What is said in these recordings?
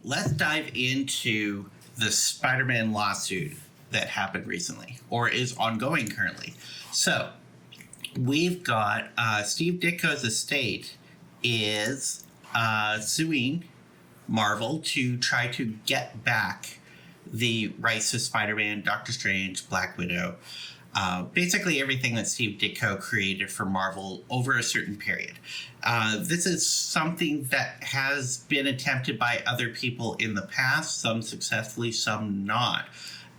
let's dive into the Spider-Man lawsuit that happened recently, or is ongoing currently. So, we've got Steve Ditko's estate is suing Marvel to try to get back the rights to Spider-Man, Doctor Strange, Black Widow, basically everything that Steve Ditko created for Marvel over a certain period. This is something that has been attempted by other people in the past, some successfully, some not.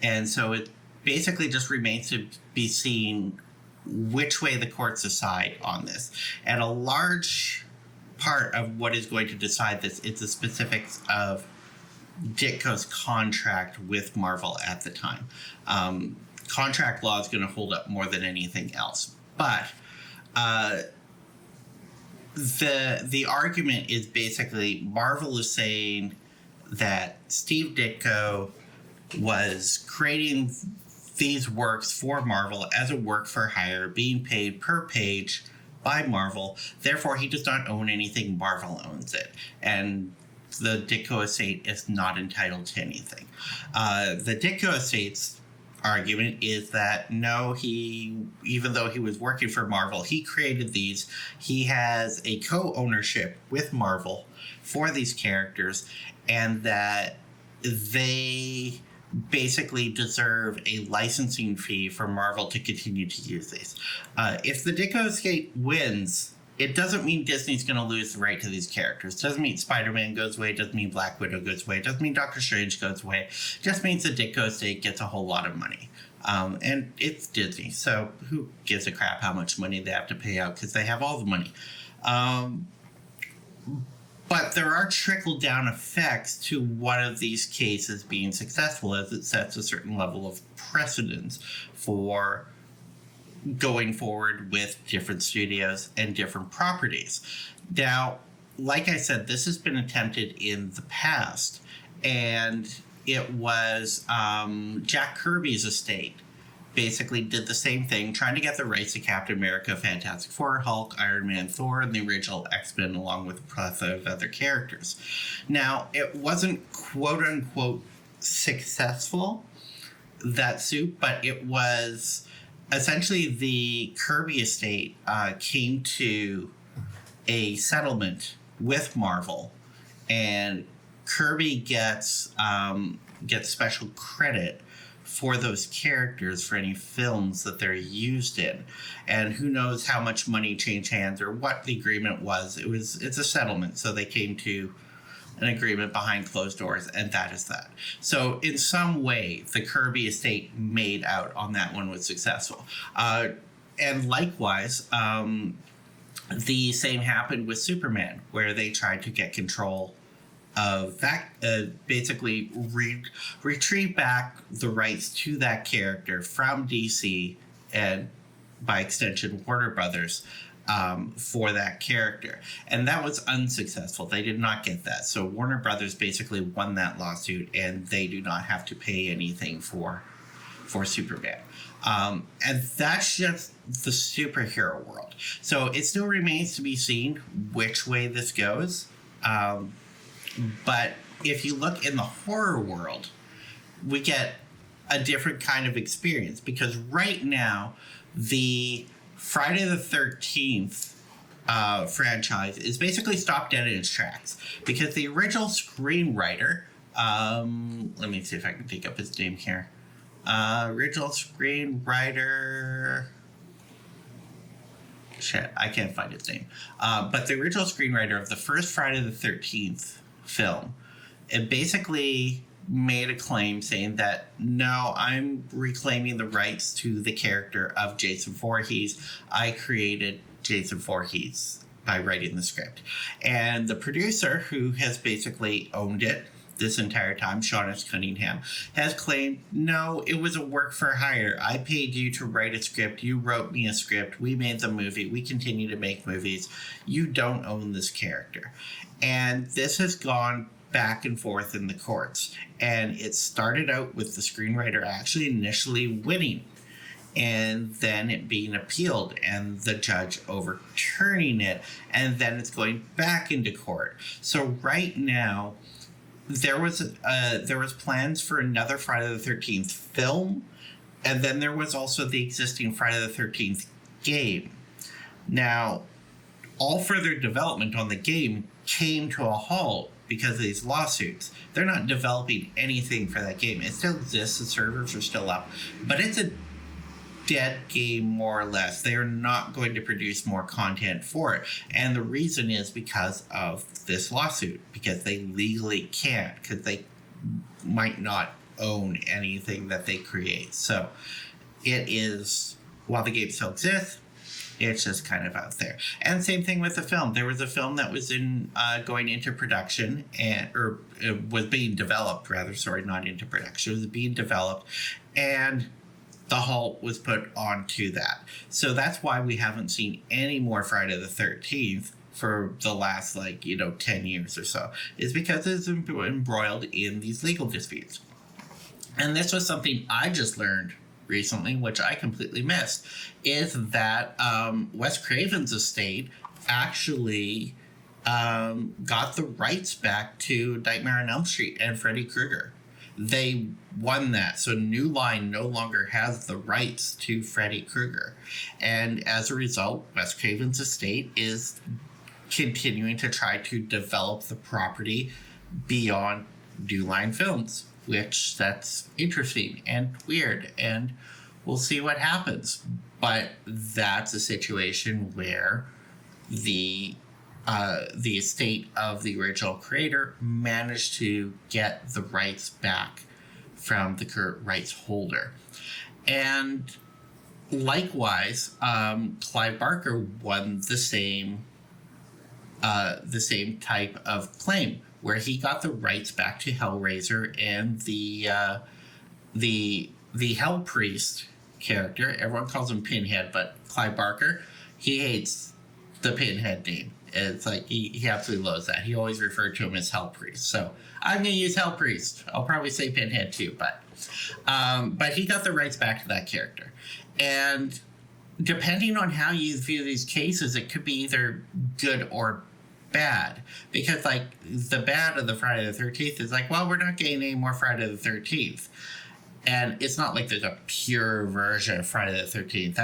And so it basically just remains to be seen which way the courts decide on this. And a large part of what is going to decide this is the specifics of Ditko's contract with Marvel at the time. Contract law is going to hold up more than anything else. But the argument is basically Marvel is saying that Steve Ditko was creating these works for Marvel as a work for hire, being paid per page by Marvel. Therefore, he does not own anything. Marvel owns it. And the Ditko estate is not entitled to anything. The Ditko estate's argument is that no, even though he was working for Marvel, he created these. He has a co-ownership with Marvel for these characters, and that they basically deserve a licensing fee for Marvel to continue to use these. If the Ditko estate wins, it doesn't mean Disney's going to lose the right to these characters. It doesn't mean Spider-Man goes away. It doesn't mean Black Widow goes away. It doesn't mean Doctor Strange goes away. It just means the Ditko estate gets a whole lot of money. And it's Disney, so who gives a crap how much money they have to pay out, because they have all the money. But there are trickle-down effects to one of these cases being successful, as it sets a certain level of precedence for going forward with different studios and different properties. Now, like I said, this has been attempted in the past, and it was Jack Kirby's estate basically did the same thing, trying to get the rights to Captain America, Fantastic Four, Hulk, Iron Man, Thor, and the original X-Men, along with a plethora of other characters. Now, it wasn't quote-unquote successful, that suit, but it was essentially the Kirby estate came to a settlement with Marvel, and Kirby gets special credit for those characters for any films that they're used in. And who knows how much money changed hands or what the agreement was. It's a settlement, so they came to an agreement behind closed doors, and that is that. So in some way, the Kirby estate made out on that one was successful. And likewise, the same happened with Superman, where they tried to get control of that, basically retrieve back the rights to that character from DC and by extension Warner Brothers for that character. And that was unsuccessful. They did not get that. So Warner Brothers basically won that lawsuit, and they do not have to pay anything for Superman. And that's just the superhero world. So it still remains to be seen which way this goes. But if you look in the horror world, we get a different kind of experience, because right now the Friday the 13th franchise is basically stopped dead in its tracks, because the original screenwriter, let me see if I can pick up his name here. Original screenwriter, shit, I can't find his name. But the original screenwriter of the first Friday the 13th film, it basically made a claim saying that, no, I'm reclaiming the rights to the character of Jason Voorhees. I created Jason Voorhees by writing the script. And the producer, who has basically owned it this entire time, Sean S. Cunningham, has claimed, no, it was a work for hire. I paid you to write a script. You wrote me a script. We made the movie. We continue to make movies. You don't own this character. And this has gone back and forth in the courts. And it started out with the screenwriter actually initially winning, and then it being appealed and the judge overturning it, and then it's going back into court. So right now, there was plans for another Friday the 13th film, and then there was also the existing Friday the 13th game. Now, all further development on the game came to a halt because of these lawsuits. They're not developing anything for that game. It still exists, the servers are still up, but it's a dead game, more or less. They're not going to produce more content for it. And the reason is because of this lawsuit, because they legally can't, because they might not own anything that they create. So it is, while the game still exists, it's just kind of out there. And same thing with the film. There was a film that was going into production, or it was being developed, rather. Sorry, not into production. It was being developed, and the halt was put onto that. So that's why we haven't seen any more Friday the 13th for the last 10 years or so, is because it's embroiled in these legal disputes. And this was something I just learned recently, which I completely missed, is that Wes Craven's estate actually got the rights back to Nightmare on Elm Street and Freddy Krueger. They won that, so New Line no longer has the rights to Freddy Krueger. And as a result, Wes Craven's estate is continuing to try to develop the property beyond New Line Films, which that's interesting and weird, and we'll see what happens. But that's a situation where the estate of the original creator managed to get the rights back from the current rights holder. And likewise, Clive Barker won the same type of claim, where he got the rights back to Hellraiser and the Hell Priest character. Everyone calls him Pinhead, but Clive Barker, he hates the Pinhead name. It's like he absolutely loathes that. He always referred to him as Hell Priest. So I'm going to use Hell Priest. I'll probably say Pinhead too, but he got the rights back to that character. And depending on how you view these cases, it could be either good or bad. Because the bad of the Friday the 13th is well, we're not getting any more Friday the 13th. And it's not like there's a pure version of Friday the 13th.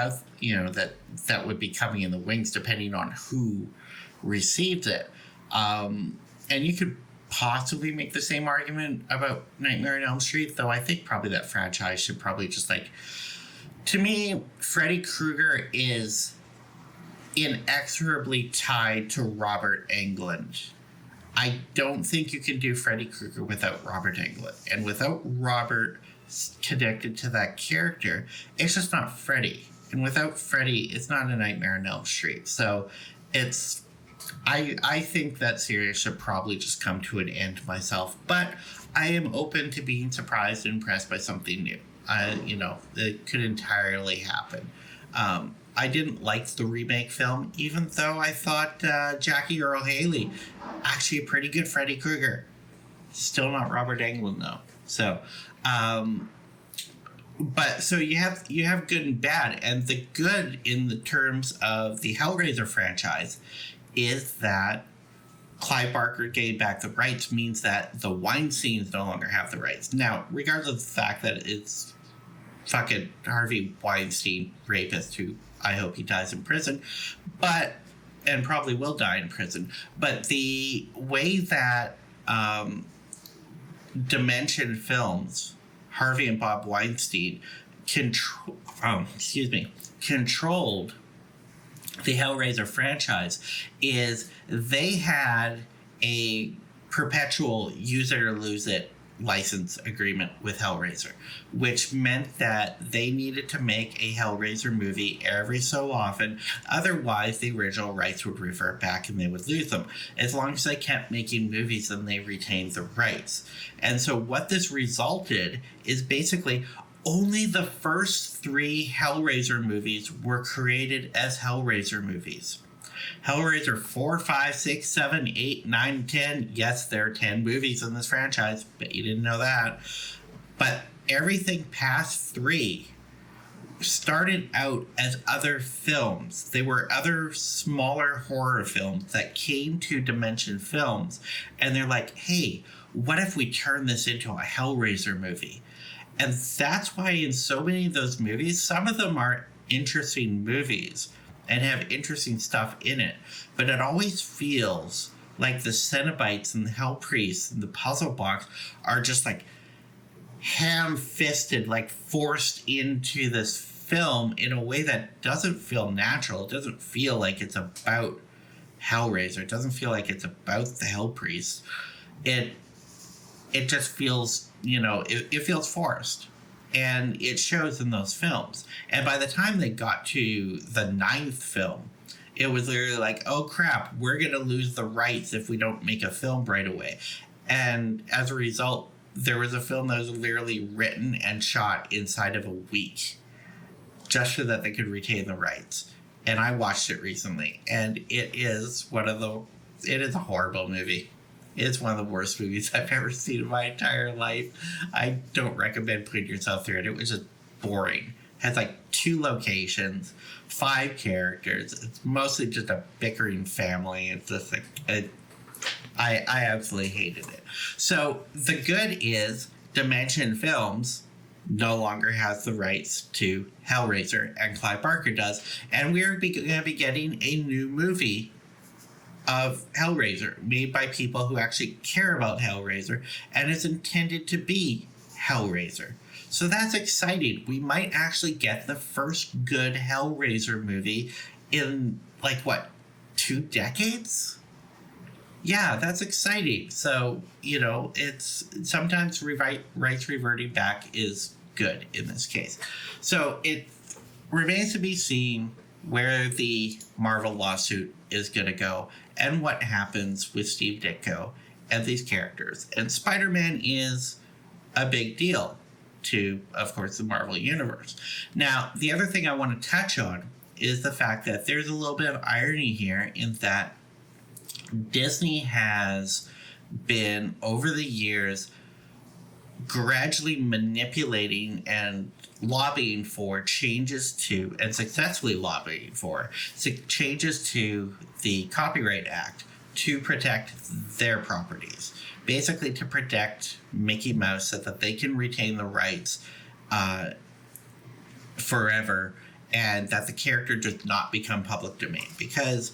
That would be coming in the wings depending on who received it. And you could possibly make the same argument about Nightmare on Elm Street, though I think probably that franchise should probably just to me, Freddy Krueger is inexorably tied to Robert Englund. I don't think you can do Freddy Krueger without Robert Englund. And without Robert connected to that character, it's just not Freddy. And without Freddy, it's not a Nightmare on Elm Street. So it's... I think that series should probably just come to an end myself. But I am open to being surprised and impressed by something new. It could entirely happen. I didn't like the remake film, even though I thought Jackie Earle Haley actually a pretty good Freddy Krueger. Still not Robert Englund though. So, so you have good and bad, and the good in the terms of the Hellraiser franchise is that Clive Barker gave back the rights means that the Weinsteins no longer have the rights. Now, regardless of the fact that it's fucking Harvey Weinstein, rapist, who I hope he dies in prison, and probably will die in prison. But the way that Dimension Films, Harvey and Bob Weinstein, controlled the Hellraiser franchise is they had a perpetual use it or lose it license agreement with Hellraiser, which meant that they needed to make a Hellraiser movie every so often. Otherwise, the original rights would revert back and they would lose them. As long as they kept making movies, then they retained the rights. And so what this resulted is basically only the first 3 Hellraiser movies were created as Hellraiser movies. Hellraiser 4, 5, 6, 7, 8, 9, 10. Yes, there are 10 movies in this franchise. Bet you didn't know that. But everything past 3 started out as other films. They were other smaller horror films that came to Dimension Films. And they're like, hey, what if we turn this into a Hellraiser movie? And that's why in so many of those movies, some of them are interesting movies and have interesting stuff in it, but it always feels like the Cenobites and the Hell Priests and the Puzzle Box are just like ham-fisted, like forced into this film in a way that doesn't feel natural. It doesn't feel like it's about Hellraiser. It doesn't feel like it's about the Hell Priests. It just feels, it feels forced. And it shows in those films. And by the time they got to the 9th film, it was literally like, oh crap, we're going to lose the rights if we don't make a film right away. And as a result, there was a film that was literally written and shot inside of a week just so that they could retain the rights. And I watched it recently, and it is a horrible movie. It's one of the worst movies I've ever seen in my entire life. I don't recommend putting yourself through it. It was just boring. It has like 2 locations, 5 characters. It's mostly just a bickering family. It's just like, I absolutely hated it. So the good is Dimension Films no longer has the rights to Hellraiser, and Clive Barker does. And we're going to be getting a new movie of Hellraiser made by people who actually care about Hellraiser, and it's intended to be Hellraiser. So that's exciting. We might actually get the first good Hellraiser movie in 2 decades? Yeah, that's exciting. So, it's sometimes rights reverting back is good in this case. So it remains to be seen where the Marvel lawsuit is going to go and what happens with Steve Ditko and these characters. And Spider-Man is a big deal to, of course, the Marvel Universe. Now, the other thing I want to touch on is the fact that there's a little bit of irony here in that Disney has been, over the years, gradually manipulating and lobbying for changes to, and successfully lobbying for, changes to the Copyright Act to protect their properties. Basically to protect Mickey Mouse so that they can retain the rights forever, and that the character does not become public domain. Because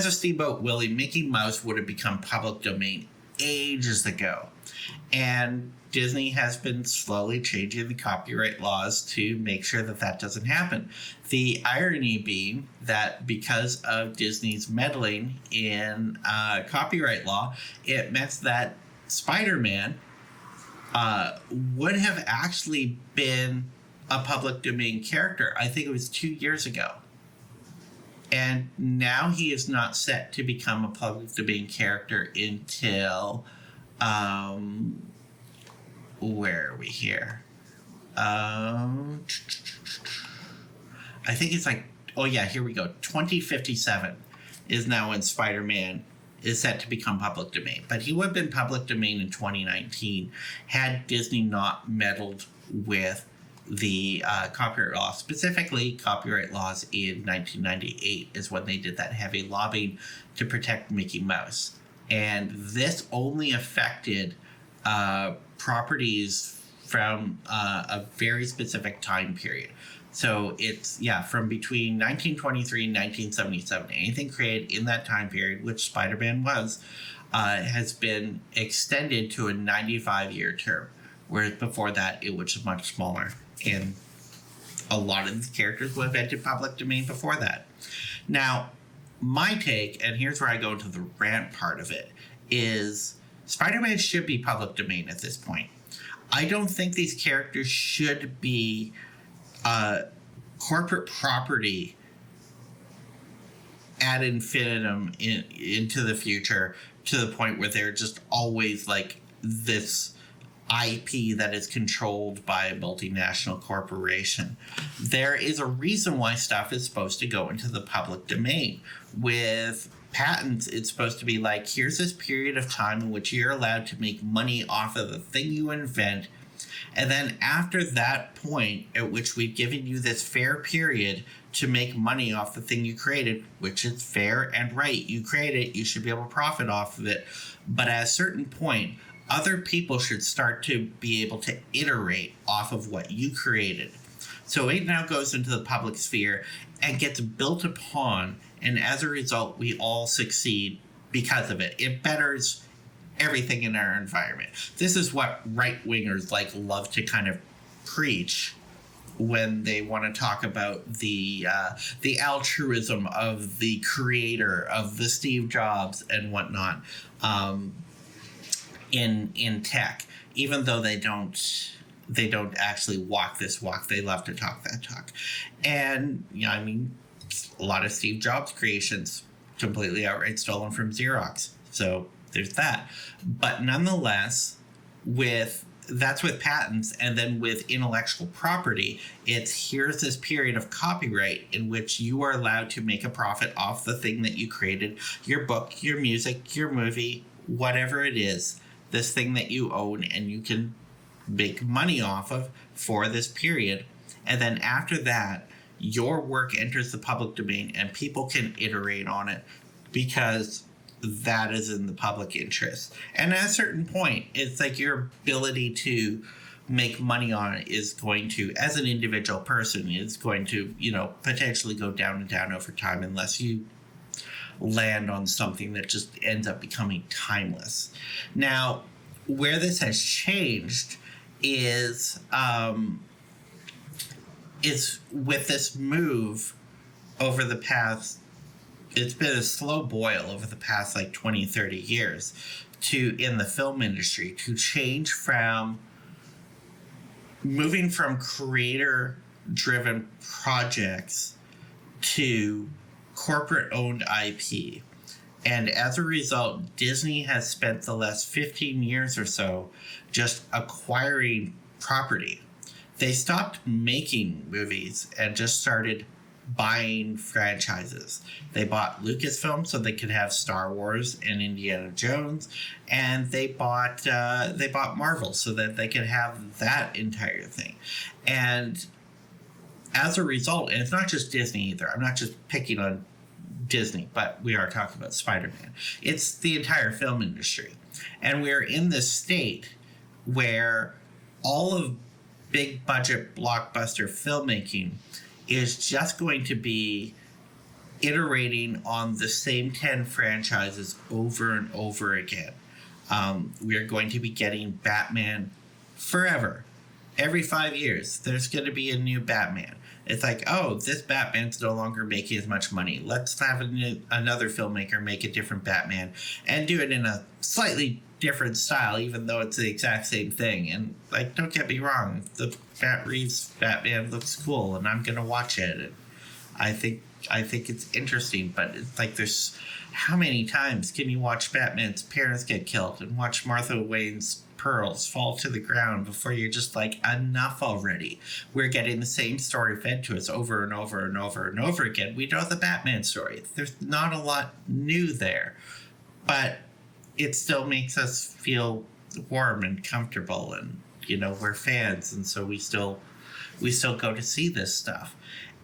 of Steamboat Willie, Mickey Mouse would have become public domain ages ago. And Disney has been slowly changing the copyright laws to make sure that that doesn't happen. The irony being that because of Disney's meddling in copyright law, it meant that Spider-Man would have actually been a public domain character. I think it was 2 years ago. And now he is not set to become a public domain character until, where are we here? I think it's here we go. 2057 is now when Spider-Man is set to become public domain. But he would have been public domain in 2019 had Disney not meddled with the copyright law. Specifically, copyright laws in 1998 is when they did that heavy lobbying to protect Mickey Mouse. And this only affected properties from a very specific time period. So it's, from between 1923 and 1977. Anything created in that time period, which Spider-Man was, has been extended to a 95-year term. Whereas before that, it was much smaller. And a lot of the characters would have entered public domain before that. Now, my take, and here's where I go into the rant part of it, is Spider-Man should be public domain at this point. I don't think these characters should be corporate property ad infinitum into the future, to the point where they're just always like this IP that is controlled by a multinational corporation. There is a reason why stuff is supposed to go into the public domain. With patents, it's supposed to be like, here's this period of time in which you're allowed to make money off of the thing you invent. And then after that point at which we've given you this fair period to make money off the thing you created, which is fair and right. You create it, you should be able to profit off of it. But at a certain point, other people should start to be able to iterate off of what you created. So it now goes into the public sphere and gets built upon, and as a result, we all succeed because of it. It betters everything in our environment. This is what right-wingers love to kind of preach when they want to talk about the altruism of the creator, of the Steve Jobs and whatnot, in tech. Even though they don't actually walk this walk, they love to talk that talk. And I mean, a lot of Steve Jobs creations completely outright stolen from Xerox. So there's that. But nonetheless, that's with patents, and then with intellectual property, here's this period of copyright in which you are allowed to make a profit off the thing that you created, your book, your music, your movie, whatever it is, this thing that you own and you can make money off of for this period. And then after that, your work enters the public domain and people can iterate on it because that is in the public interest. And at a certain point, it's your ability to make money on it is going to, as an individual person, is going to, potentially go down and down over time unless you land on something that just ends up becoming timeless. Now, where this has changed is with this move over the past, it's been a slow boil over the past 20, 30 years in the film industry to change from moving from creator driven projects to corporate owned IP. And as a result, Disney has spent the last 15 years or so just acquiring property. They stopped making movies and just started buying franchises. They bought Lucasfilm so they could have Star Wars and Indiana Jones, and they bought Marvel so that they could have that entire thing. And as a result, and it's not just Disney either. I'm not just picking on Disney, but we are talking about Spider-Man. It's the entire film industry. And we're in this state where all of big budget blockbuster filmmaking is just going to be iterating on the same 10 franchises over and over again. We're going to be getting Batman forever. Every 5 years, there's going to be a new Batman. It's this Batman's no longer making as much money. Let's have another filmmaker make a different Batman and do it in a slightly different style, even though it's the exact same thing. And don't get me wrong, the Matt Reeves Batman looks cool, and I'm gonna watch it. And I think it's interesting, but it's there's how many times can you watch Batman's parents get killed and watch Martha Wayne's pearls fall to the ground before you're just enough already? We're getting the same story fed to us over and over and over and over again. We know the Batman story. There's not a lot new there, but it still makes us feel warm and comfortable, and we're fans, and so we still go to see this stuff.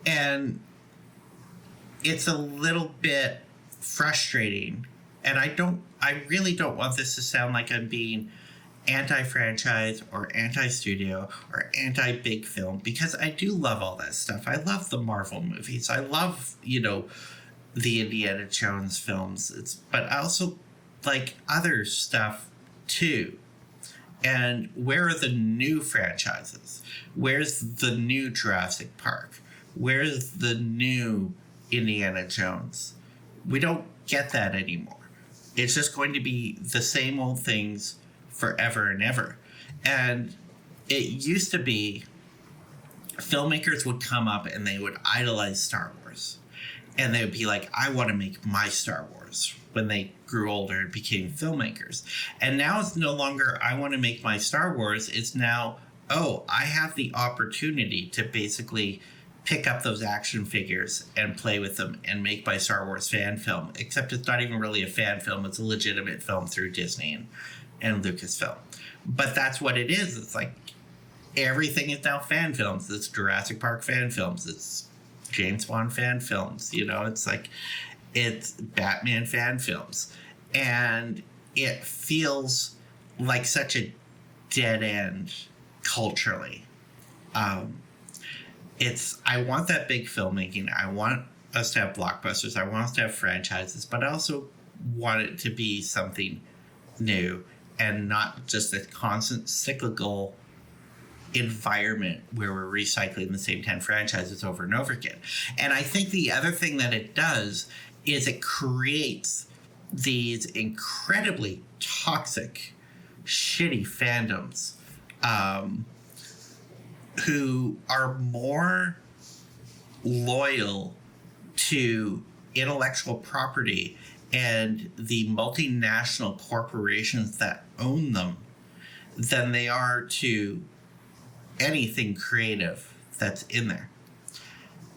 And it's a little bit frustrating, and I really don't want this to sound like I'm being anti-franchise or anti-studio or anti-big film, because I do love all that stuff. I love the Marvel movies. I love, the Indiana Jones films. But I also like other stuff too. And where are the new franchises? Where's the new Jurassic Park? Where's the new Indiana Jones? We don't get that anymore. It's just going to be the same old things forever and ever. And it used to be filmmakers would come up and they would idolize Star Wars. And they would be like, I want to make my Star Wars, when they grew older and became filmmakers. And now it's no longer, I want to make my Star Wars. It's now, I have the opportunity to basically pick up those action figures and play with them and make my Star Wars fan film. Except it's not even really a fan film. It's a legitimate film through Disney and Lucasfilm. But that's what it is. It's everything is now fan films. It's Jurassic Park fan films. It's James Bond fan films. It's Batman fan films. And it feels like such a dead end culturally. I want that big filmmaking. I want us to have blockbusters. I want us to have franchises, but I also want it to be something new and not just a constant cyclical environment where we're recycling the same 10 franchises over and over again. And I think the other thing that it does is it creates these incredibly toxic, shitty fandoms who are more loyal to intellectual property and the multinational corporations that own them than they are to anything creative that's in there.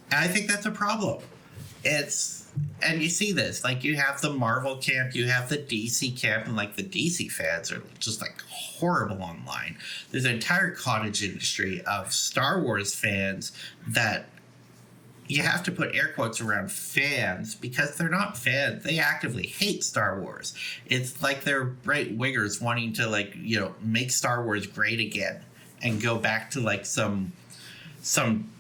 And I think that's a problem. And you see this, like, you have the Marvel camp, you have the DC camp, and like the DC fans are just like horrible online. There's an entire cottage industry of Star Wars fans that you have to put air quotes around fans because they're not fans. They actively hate Star Wars. It's like they're right wingers wanting to, like, you know, make Star Wars great again and go back to like some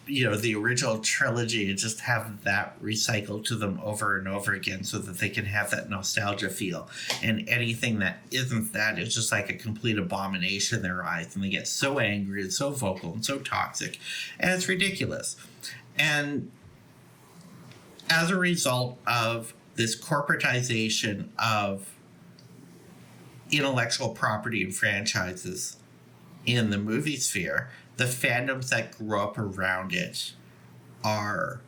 you know, the original trilogy and just have that recycled to them over and over again so that they can have that nostalgia feel. And anything that isn't that is just like a complete abomination in their eyes, and they get so angry and so vocal and so toxic, and it's ridiculous. And as a result of this corporatization of intellectual property and franchises in the movie sphere, the fandoms that grow up around it are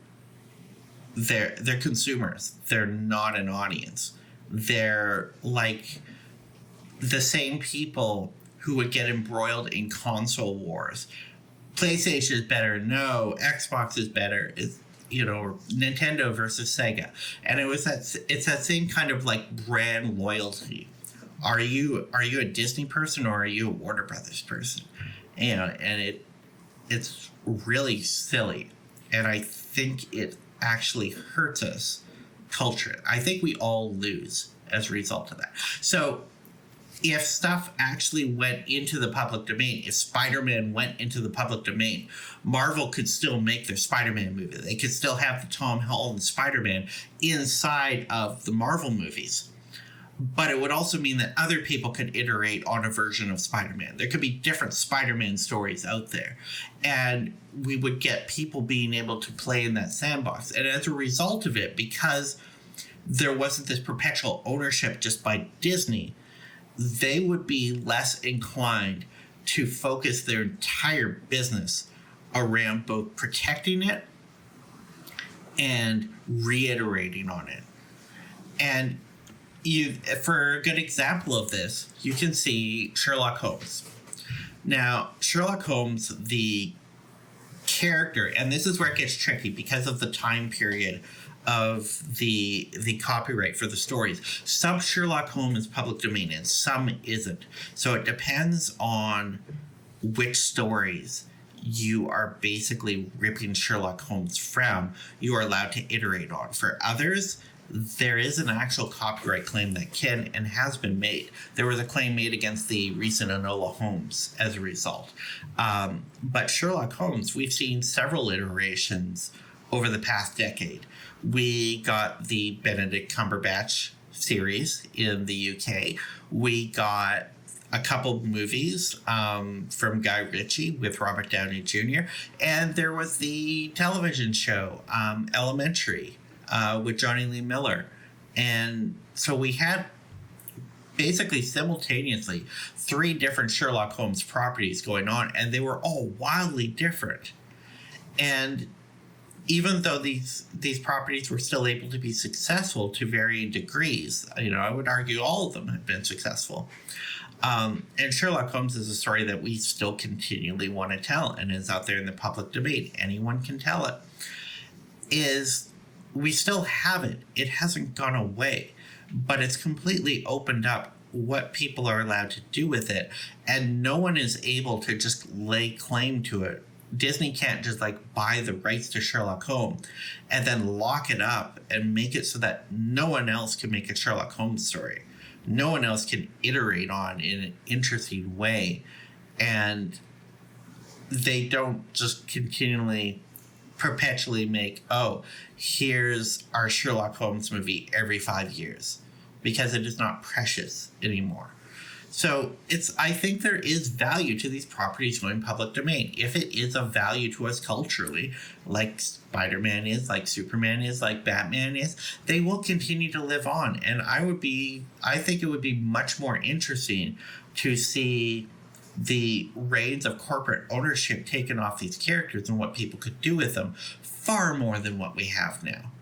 they're consumers. They're not an audience. They're like the same people who would get embroiled in console wars. PlayStation is better. No, Xbox is better. It's, you know, Nintendo versus Sega. And it's that same kind of like brand loyalty. Are you a Disney person or are you a Warner Brothers person? You know, and it's really silly, and I think it actually hurts us culture. I think we all lose as a result of that. So if stuff actually went into the public domain, if Spider-Man went into the public domain, Marvel could still make their Spider-Man movie. They could still have the Tom Holland Spider-Man inside of the Marvel movies. But it would also mean that other people could iterate on a version of Spider-Man. There could be different Spider-Man stories out there. And we would get people being able to play in that sandbox. And as a result of it, because there wasn't this perpetual ownership just by Disney, they would be less inclined to focus their entire business around both protecting it and reiterating on it. And for a good example of this, you can see Sherlock Holmes. Now, Sherlock Holmes, the character, and this is where it gets tricky because of the time period of the copyright for the stories. Some Sherlock Holmes is public domain and some isn't. So it depends on which stories you are basically ripping Sherlock Holmes from, you are allowed to iterate on. For others, there is an actual copyright claim that can and has been made. There was a claim made against the recent Enola Holmes as a result. But Sherlock Holmes, we've seen several iterations over the past decade. We got the Benedict Cumberbatch series in the UK. We got a couple movies from Guy Ritchie with Robert Downey Jr. And there was the television show, Elementary, with Johnny Lee Miller. And so we had basically simultaneously 3 different Sherlock Holmes properties going on, and they were all wildly different. And even though these properties were still able to be successful to varying degrees, you know, I would argue all of them have been successful. And Sherlock Holmes is a story that we still continually want to tell and is out there in the public domain. Anyone can tell it. We still have it. It hasn't gone away, but it's completely opened up what people are allowed to do with it, and no one is able to just lay claim to it. Disney can't just like buy the rights to Sherlock Holmes and then lock it up and make it so that no one else can make a Sherlock Holmes story. no one else can iterate on in an interesting way. And they don't just continually, perpetually make, oh, here's our Sherlock Holmes movie every 5 years, because it is not precious anymore. So I think there is value to these properties going public domain. If it is of value to us culturally, like Spider-Man is, like Superman is, like Batman is, they will continue to live on. And I think it would be much more interesting to see the reins of corporate ownership taken off these characters and what people could do with them, far more than what we have now.